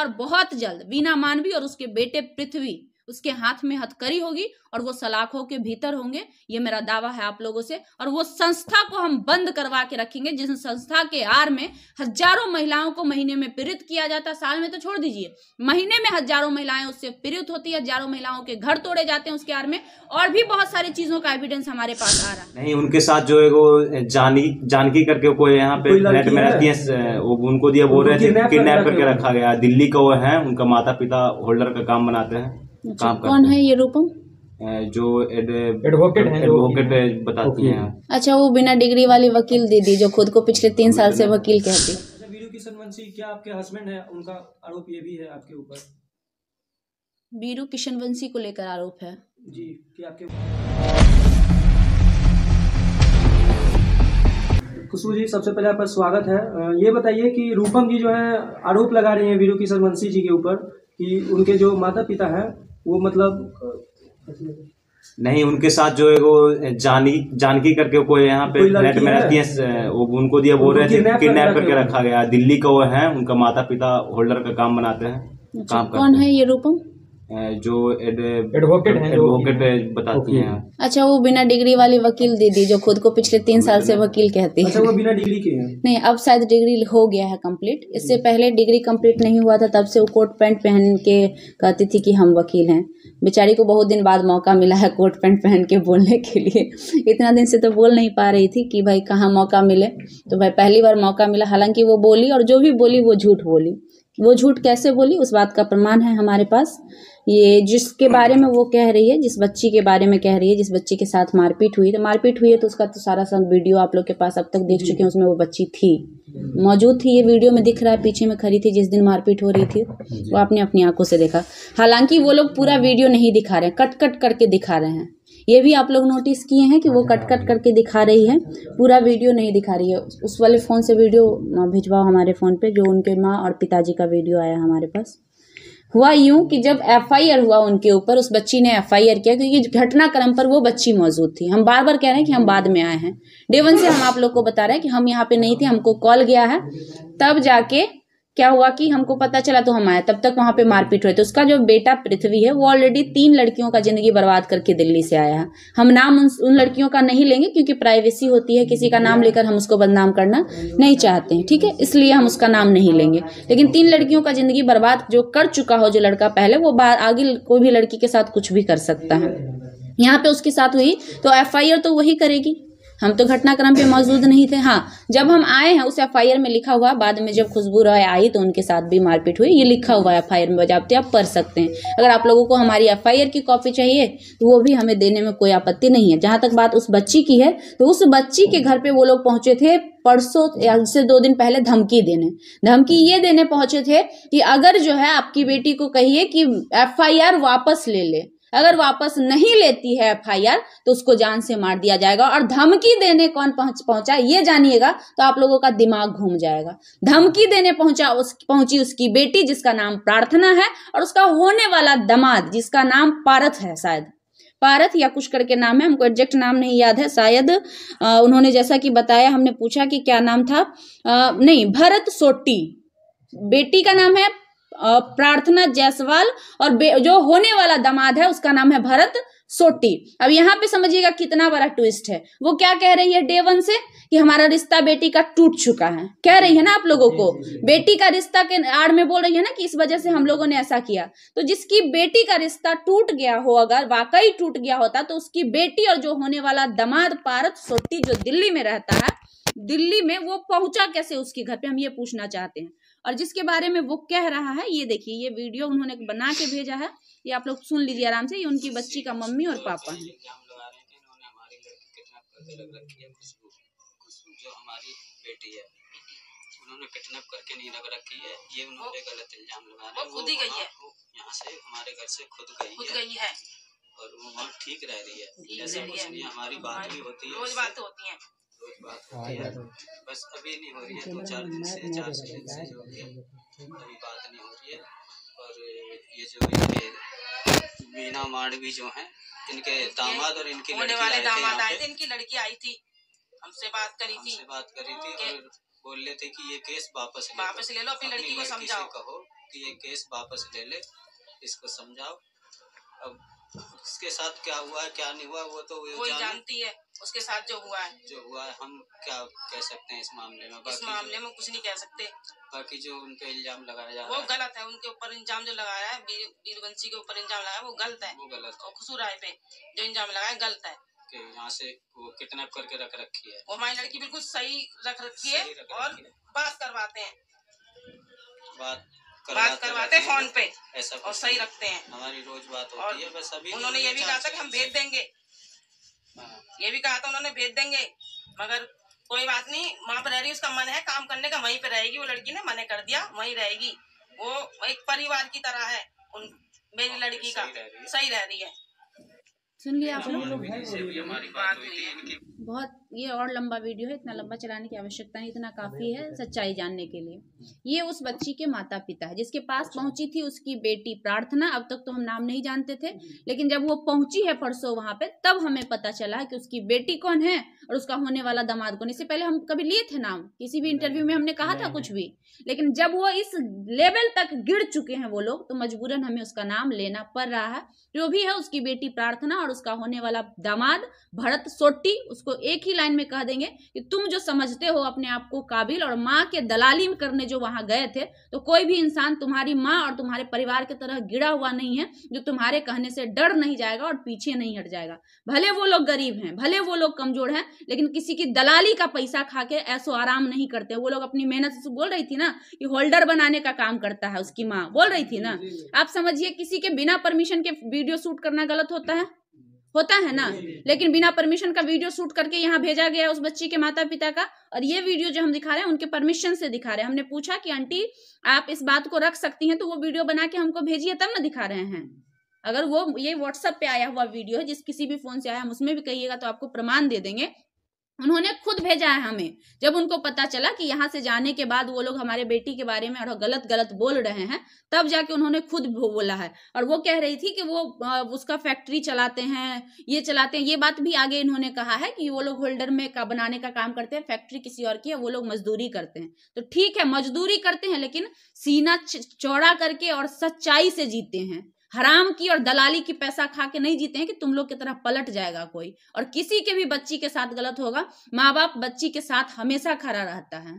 और बहुत जल्द वीना मानवी और उसके बेटे पृथ्वी उसके हाथ में हथकड़ी होगी और वो सलाखों के भीतर होंगे। ये मेरा दावा है आप लोगों से। और वो संस्था को हम बंद करवा के रखेंगे जिस संस्था के आड़ में हजारों महिलाओं को महीने में पीड़ित किया जाता है। साल में तो छोड़ दीजिए, महीने में हजारों महिलाएं उससे पीड़ित होती है, हजारों महिलाओं के घर तोड़े जाते हैं उसके आड़ में, और भी बहुत सारी चीजों का एविडेंस हमारे पास आ रहा है। नहीं, उनके साथ जो है वो जानकी करके कोई यहाँ पे नेट में रहती है, वो उनको दिया बोल रहे थे किडनैप करके रखा गया। दिल्ली का वो है, उनका माता पिता होल्डर का काम बनाते हैं। अच्छा, कौन है ये रूपम? जो एडवोकेट बताती हैं। अच्छा, वो बिना डिग्री वाली वकील दीदी जो खुद को पिछले 3 साल से वकील कहती है। अच्छा, वीरू किशन वंशी क्या आपके हस्बैंड है? उनका आरोप ये भी है आपके ऊपर। वीरू किशन वंशी को लेकर आरोप है जी कि आपके। खुशबू जी, सबसे पहले आपका स्वागत है। ये बताइए कि रूपम जी जो है आरोप लगा रही हैं वीरू किशन वंशी जी के ऊपर कि उनके जो माता पिता हैं वो मतलब नहीं, उनके साथ जो है वो जानकी करके कोई यहाँ पे नेट में रहती है, वो उनको दिया बोल रहे थे किडनैप करके रखा गया। दिल्ली का वो है, उनका माता पिता होल्डर का काम बनाते हैं। अच्छा, कौन है ये रूपम? जो एडवोकेट बताती हैं। अच्छा, वो बिना डिग्री वाली वकील दीदी जो खुद को पिछले 3 साल से वकील कहती है। अच्छा, वो बिना डिग्री के हैं? नहीं, अब शायद डिग्री हो गया है कंप्लीट। इससे पहले डिग्री कंप्लीट नहीं हुआ था, तब से वो कोट पैंट पहन के कहती थी कि हम वकील हैं। बेचारी को बहुत दिन बाद मौका मिला है कोट पैंट पहन के बोलने के लिए। इतना दिन से तो बोल नहीं पा रही थी कि भाई कहाँ मौका मिले, तो भाई पहली बार मौका मिला। हालांकि वो बोली, और जो भी बोली वो झूठ बोली। वो झूठ कैसे बोली उस बात का प्रमाण है हमारे पास। ये जिसके बारे में वो कह रही है, जिस बच्ची के बारे में कह रही है, जिस बच्ची के साथ मारपीट हुई है तो उसका तो सारा सब वीडियो आप लोग के पास अब तक देख चुके हैं। उसमें वो बच्ची थी, मौजूद थी। ये वीडियो में दिख रहा है, पीछे में खड़ी थी जिस दिन मारपीट हो रही थी। वो आपने अपनी आंखों से देखा। हालांकि वो लोग पूरा वीडियो नहीं दिखा रहे हैं, कट कट करके दिखा रहे हैं। ये भी आप लोग नोटिस किए हैं कि वो कट कट करके दिखा रही है, पूरा वीडियो नहीं दिखा रही है। उस वाले फ़ोन से वीडियो भिजवाओ हमारे फ़ोन पे, जो उनके माँ और पिताजी का वीडियो आया हमारे पास। हुआ यूं कि जब एफआईआर हुआ उनके ऊपर, उस बच्ची ने एफआईआर किया क्योंकि घटनाक्रम पर वो बच्ची मौजूद थी। हम बार बार कह रहे हैं कि हम बाद में आए हैं। डे 1 से हम आप लोग को बता रहे हैं कि हम यहाँ पे नहीं थे, हमको कॉल गया है, तब जाके क्या हुआ कि हमको पता चला तो हम आए। तब तक वहां पे मारपीट हुई। तो उसका जो बेटा पृथ्वी है वो ऑलरेडी 3 लड़कियों का जिंदगी बर्बाद करके दिल्ली से आया है। हम नाम उन लड़कियों का नहीं लेंगे क्योंकि प्राइवेसी होती है, किसी का नाम लेकर हम उसको बदनाम करना नहीं चाहते हैं, ठीक है, इसलिए हम उसका नाम नहीं लेंगे। लेकिन 3 लड़कियों का जिंदगी बर्बाद जो कर चुका हो जो लड़का पहले, वो आगे कोई भी लड़की के साथ कुछ भी कर सकता है। यहाँ पे उसके साथ हुई तो एफआईआर तो वही करेगी। हम तो घटनाक्रम पे मौजूद नहीं थे। हाँ, जब हम आए हैं उस एफआईआर में लिखा हुआ, बाद में जब खुशबू रॉय आई तो उनके साथ भी मारपीट हुई, ये लिखा हुआ है एफआईआर में, बजाबते आप पढ़ सकते हैं। अगर आप लोगों को हमारी एफआईआर की कॉपी चाहिए तो वो भी हमें देने में कोई आपत्ति नहीं है। जहां तक बात उस बच्ची की है, तो उस बच्ची के घर पे वो लोग पहुंचे थे परसों या उससे 2 दिन पहले धमकी ये देने पहुंचे थे कि अगर जो है आपकी बेटी को कहिए कि एफआईआर वापस ले ले, अगर वापस नहीं लेती है एफआईआर तो उसको जान से मार दिया जाएगा। और धमकी देने कौन पहुंचा ये जानिएगा तो आप लोगों का दिमाग घूम जाएगा। धमकी देने पहुंची उसकी बेटी जिसका नाम प्रार्थना है, और उसका होने वाला दामाद जिसका नाम पारथ है, शायद पारथ या कुछ करके नाम है, हमको एग्जैक्ट नाम नहीं याद है। शायद उन्होंने जैसा कि बताया, हमने पूछा कि क्या नाम था, नहीं, भरत सोटी। बेटी का नाम है प्रार्थना जायसवाल, और जो होने वाला दामाद है उसका नाम है भरत सोटी। अब यहाँ पे समझिएगा कितना बड़ा ट्विस्ट है। वो क्या कह रही है डे 1 से कि हमारा रिश्ता बेटी का टूट चुका है, कह रही है ना आप लोगों को। बेटी का रिश्ता के आड़ में बोल रही है ना कि इस वजह से हम लोगों ने ऐसा किया। तो जिसकी बेटी का रिश्ता टूट गया हो, अगर वाकई टूट गया होता, तो उसकी बेटी और जो होने वाला दामाद पारथ सोटी जो दिल्ली में रहता है, दिल्ली में वो पहुंचा कैसे उसके घर पे, हम ये पूछना चाहते हैं। और जिसके बारे में वो कह रहा है, ये देखिए, ये वीडियो उन्होंने बना के भेजा है, ये आप लोग सुन लीजिए आराम से। ये उनकी बच्ची का मम्मी और पापा है। जो हमारी बेटी है उन्होंने किडनैप करके नहीं रख रखी है, ये उन्होंने गलत इल्जाम लगा रहे हैं। वो खुद ही गई है, यहाँ से हमारे घर से खुद गई है और वो वहाँ ठीक रह रही है। ऐसा कुछ नहीं, हमारी बात भी होती है, रोज बात होती है, बस अभी नहीं हो रही है। 2-4 दिन से 4 दिन से जो है अभी बात नहीं हो रही है। और ये जो वीना मांडवी जो है, इनके दामाद और इनकी होने वाले दामाद आए थे, इनकी लड़की आई थी, हमसे बात करी थी और बोल रहे थे कि ये केस वापस ले लो, अपनी लड़की को समझाओ, कहो कि ये केस वापस ले ले, इसको समझाओ। अब उसके साथ क्या हुआ है क्या नहीं हुआ वो तो वो जानती है, उसके साथ जो हुआ है हम क्या कह सकते हैं इस मामले में। इस मामले में कुछ नहीं कह सकते। बाकी जो उन पे इल्जाम लगाया जा रहा है वो गलत है। उनके ऊपर इल्जाम जो लगाया है, वीरवंशी के ऊपर इल्जाम लगाया वो गलत है, वो गलत। और खुशबू राय पे जो इल्जाम लगाया गलत है कि यहाँ से वो किडनैप करके रख रखी है। वो हमारी लड़की बिल्कुल सही रख रखी है और बात करवाते हैं, बात करवाते हैं फोन पे ऐसा और सही रखते हैं। हमारी रोज बात होती है बस। अभी उन्होंने ये भी कहा था कि हम भेज देंगे, ये भी कहा था उन्होंने भेज देंगे, मगर कोई बात नहीं, वहाँ पे रह रही, उसका मन है काम करने का, वहीं पे रहेगी। वो लड़की ने मना कर दिया, वहीं रहेगी। वो एक परिवार की तरह है, मेरी लड़की का सही रह रही है। सुन लिया आप लोग। बहुत ये और लंबा वीडियो है, इतना लंबा चलाने की आवश्यकता नहीं, इतना काफी है सच्चाई जानने के लिए। ये उस बच्ची के माता पिता है जिसके पास पहुंची थी उसकी बेटी प्रार्थना। अब तक तो हम नाम नहीं जानते थे, लेकिन जब वो पहुंची है परसों वहां पे, तब हमें पता चला कि उसकी बेटी कौन है और उसका होने वाला दामाद कौन। इससे पहले हम कभी लिए थे नाम किसी भी इंटरव्यू में, हमने कहा था कुछ भी, लेकिन जब वो इस लेवल तक गिर चुके हैं वो लोग, तो मजबूरन हमें उसका नाम लेना पड़ रहा है। जो भी है उसकी बेटी प्रार्थना और उसका होने वाला दामाद भरत सोट्टी, उसको एक ही लाइन में कह देंगे कि तुम जो समझते हो अपने आप को काबिल और माँ के दलाली करने जो वहां गए थे, तो कोई भी इंसान तुम्हारी माँ और तुम्हारे परिवार की तरह गिरा हुआ नहीं है जो तुम्हारे कहने से डर नहीं जाएगा और पीछे नहीं हट जाएगा। भले वो लोग गरीब हैं, भले वो लोग कमजोर हैं, लेकिन किसी की दलाली का पैसा खा के ऐसो आराम नहीं करते। वो लोग अपनी मेहनत से, बोल रही थी ना कि होल्डर बनाने का काम करता है उसकी माँ, बोल रही थी ना। आप समझिए किसी के बिना परमिशन के वीडियो शूट करना गलत होता है ना, लेकिन बिना परमिशन का वीडियो शूट करके यहाँ भेजा गया उस बच्ची के माता पिता का। और ये वीडियो जो हम दिखा रहे हैं उनके परमिशन से दिखा रहे हैं। हमने पूछा कि आंटी आप इस बात को रख सकती हैं, तो वो वीडियो बना के हमको भेजिए तब ना दिखा रहे हैं। अगर वो ये व्हाट्सएप पे आया हुआ वीडियो है, जिस किसी भी फोन से आया, हम उसमें भी कहिएगा तो आपको प्रमाण दे देंगे। उन्होंने खुद भेजा है हमें, जब उनको पता चला कि यहाँ से जाने के बाद वो लोग हमारे बेटी के बारे में और गलत बोल रहे हैं, तब जाके उन्होंने खुद बोला है। और वो कह रही थी कि वो उसका फैक्ट्री चलाते हैं, ये चलाते हैं। ये बात भी आगे इन्होंने कहा है कि वो लोग होल्डर में का बनाने का काम करते हैं, फैक्ट्री किसी और की है, वो लोग मजदूरी करते हैं। तो ठीक है, मजदूरी करते हैं, लेकिन सीना चौड़ा करके और सच्चाई से जीते हैं। हराम की और दलाली की पैसा खा के नहीं जीते हैं कि तुम लोग की तरह पलट जाएगा कोई। और किसी के भी बच्ची के साथ गलत होगा, माँ बाप बच्ची के साथ हमेशा खड़ा रहता है।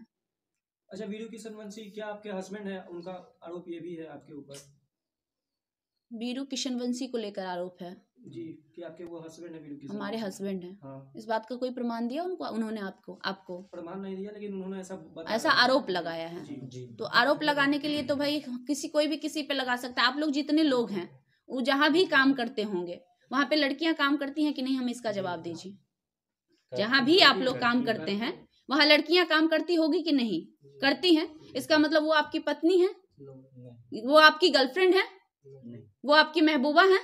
अच्छा, वीरू किशन वंशी क्या आपके हस्बैंड है? उनका आरोप ये भी है आपके ऊपर। वीरू किशन वंशी को लेकर आरोप है जी कि आपके वो हस्बैंड है वीरू किशन। हमारे हस्बैंड है। हाँ। इस बात का कोई प्रमाण दिया उन्होंने आपको प्रमाण नहीं दिया, लेकिन उन्होंने ऐसा आरोप लगाया है। जी। तो आरोप लगाने के लिए तो भाई कोई भी किसी पे लगा सकता है। आप लोग जितने लोग हैं वो जहां भी काम करते होंगे, वहां पे लड़कियां काम करती हैं कि नहीं, हमें इसका जवाब दीजिए। जहां भी आप लोग काम करते हैं वहां लड़कियां काम करती होगी कि नहीं करती हैं? इसका मतलब वो आपकी पत्नी है, वो आपकी गर्लफ्रेंड है, वो आपकी महबूबा है?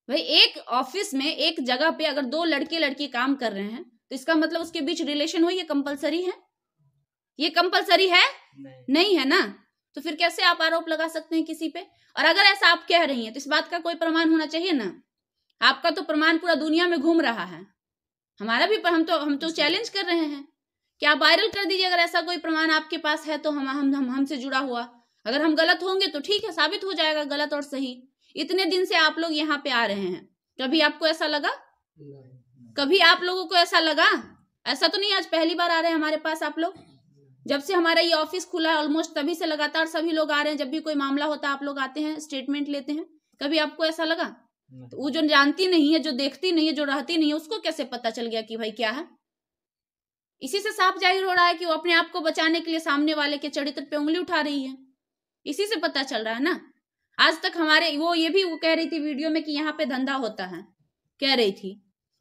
भाई एक ऑफिस में एक जगह पे अगर दो लड़की काम कर रहे हैं तो इसका मतलब उसके बीच रिलेशन हो, ये कंपलसरी है? ये कंपलसरी है? नहीं है ना। तो फिर कैसे आप आरोप लगा सकते हैं किसी पे? और अगर ऐसा आप कह रही हैं तो इस बात का कोई प्रमाण होना चाहिए ना। आपका तो प्रमाण पूरा दुनिया में घूम रहा है, हमारा भी हम तो चैलेंज कर रहे हैं कि आप वायरल कर दीजिए अगर ऐसा कोई प्रमाण आपके पास है तो हमसे जुड़ा हुआ। अगर हम गलत होंगे तो ठीक है, साबित हो जाएगा गलत और सही। इतने दिन से आप लोग यहाँ पे आ रहे हैं, कभी आपको ऐसा लगा? कभी आप लोगों को ऐसा लगा? ऐसा तो नहीं आज पहली बार आ रहे हैं हमारे पास आप लोग। जब से हमारा ये ऑफिस खुला है ऑलमोस्ट तभी से लगातार सभी लोग आ रहे हैं। जब भी कोई मामला होता है आप लोग आते हैं, स्टेटमेंट लेते हैं। कभी आपको ऐसा लगा? तो वो जो जानती नहीं है, जो देखती नहीं है, जो रहती नहीं है, उसको कैसे पता चल गया कि भाई क्या है? इसी से साफ जाहिर हो रहा है कि वो अपने आप को बचाने के लिए सामने वाले के चरित्र पे उंगली उठा रही है। इसी से पता चल रहा है ना। आज तक हमारे वो कह रही थी वीडियो में कि यहाँ पे धंधा होता है, कह रही थी।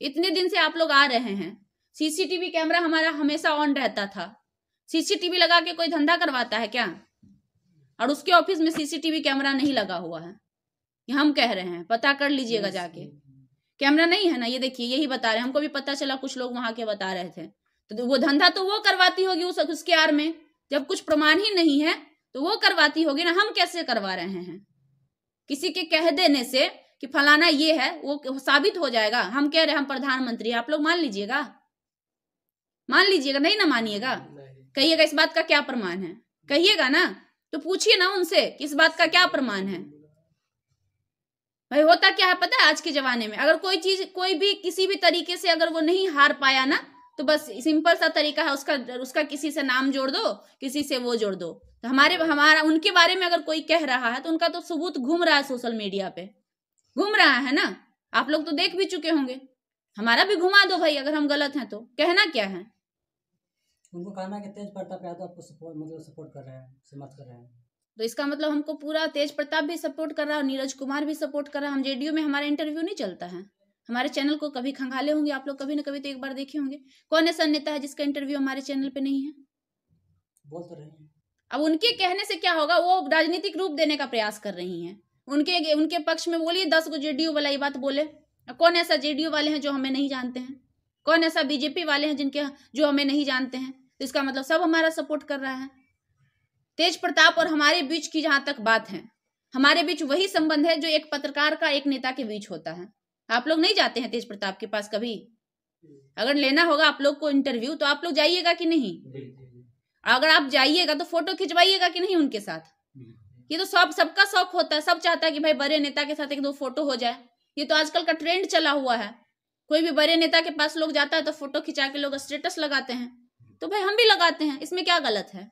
इतने दिन से आप लोग आ रहे हैं, सीसीटीवी कैमरा हमारा हमेशा ऑन रहता था। सीसीटीवी लगा के कोई धंधा करवाता है क्या? और उसके ऑफिस में सीसीटीवी कैमरा नहीं लगा हुआ है, ये हम कह रहे हैं, पता कर लीजिएगा जाके। कैमरा नहीं है ना, ये देखिए, यही बता रहे हैं। हमको भी पता चला, कुछ लोग वहां के बता रहे थे। तो वो धंधा तो वो करवाती होगी उसके आड़ में, जब कुछ प्रमाण ही नहीं है तो वो करवाती होगी ना। हम कैसे करवा रहे हैं? किसी के कह देने से कि फलाना ये है वो साबित हो जाएगा। हम कह रहे हैं हम प्रधानमंत्री, आप लोग मान लीजिएगा? मान लीजिएगा? नहीं ना मानिएगा? कहिएगा इस बात का क्या प्रमाण है, कहिएगा ना। तो पूछिए ना उनसे कि इस बात का क्या प्रमाण है। भाई होता क्या है पता है, आज के जमाने में अगर कोई चीज कोई भी किसी भी तरीके से अगर वो नहीं हार पाया ना, तो बस सिंपल सा तरीका है उसका किसी से नाम जोड़ दो, किसी से वो जोड़ दो। तो हमारा उनके बारे में अगर कोई कह रहा है तो उनका तो सबूत घूम रहा है, सोशल मीडिया पे घूम रहा है ना, आप लोग तो देख भी चुके होंगे। हमारा भी घुमा दो भाई, अगर हम गलत हैं तो कहना क्या है। उनको कहना कि तेज प्रताप यादव आपको सपोर्ट कर रहे हैं, समर्थ कर रहे हैं, तो इसका मतलब हमको पूरा तेज प्रताप भी सपोर्ट कर रहा है और नीरज कुमार भी सपोर्ट कर रहा है। हम जेडीयू में हमारा इंटरव्यू नहीं चलता है, हमारे चैनल को कभी खंगाले होंगे आप लोग, कभी ना कभी तो एक बार देखे होंगे। कौन ऐसा नेता है जिसका इंटरव्यू हमारे चैनल पे नहीं है? बोल तो रहे हैं। अब उनके कहने से क्या होगा, वो राजनीतिक रूप देने का प्रयास कर रही हैं। उनके पक्ष में बोलिए 10 गो जेडीयू वाला ये बात बोले। कौन ऐसा जेडीयू वाले हैं जो हमें नहीं जानते हैं? कौन ऐसा बीजेपी वाले हैं जो हमें नहीं जानते हैं? तो इसका मतलब सब हमारा सपोर्ट कर रहा है। तेज प्रताप और हमारे बीच की जहां तक बात है, हमारे बीच वही संबंध है जो एक पत्रकार का एक नेता के बीच होता है। आप लोग नहीं जाते हैं तेज प्रताप के पास कभी? अगर लेना होगा आप लोग को इंटरव्यू तो आप लोग जाइएगा कि नहीं? अगर आप जाइएगा तो फोटो खिंचवाइएगा कि नहीं उनके साथ? ये तो सबका शौक होता है, सब चाहता है कि भाई बड़े नेता के साथ 1-2 फोटो हो जाए। ये तो आजकल का ट्रेंड चला हुआ है। कोई भी बड़े नेता के पास लोग जाता है तो फोटो खिंचा के लोग स्टेटस लगाते हैं, तो भाई हम भी लगाते हैं, इसमें क्या गलत है?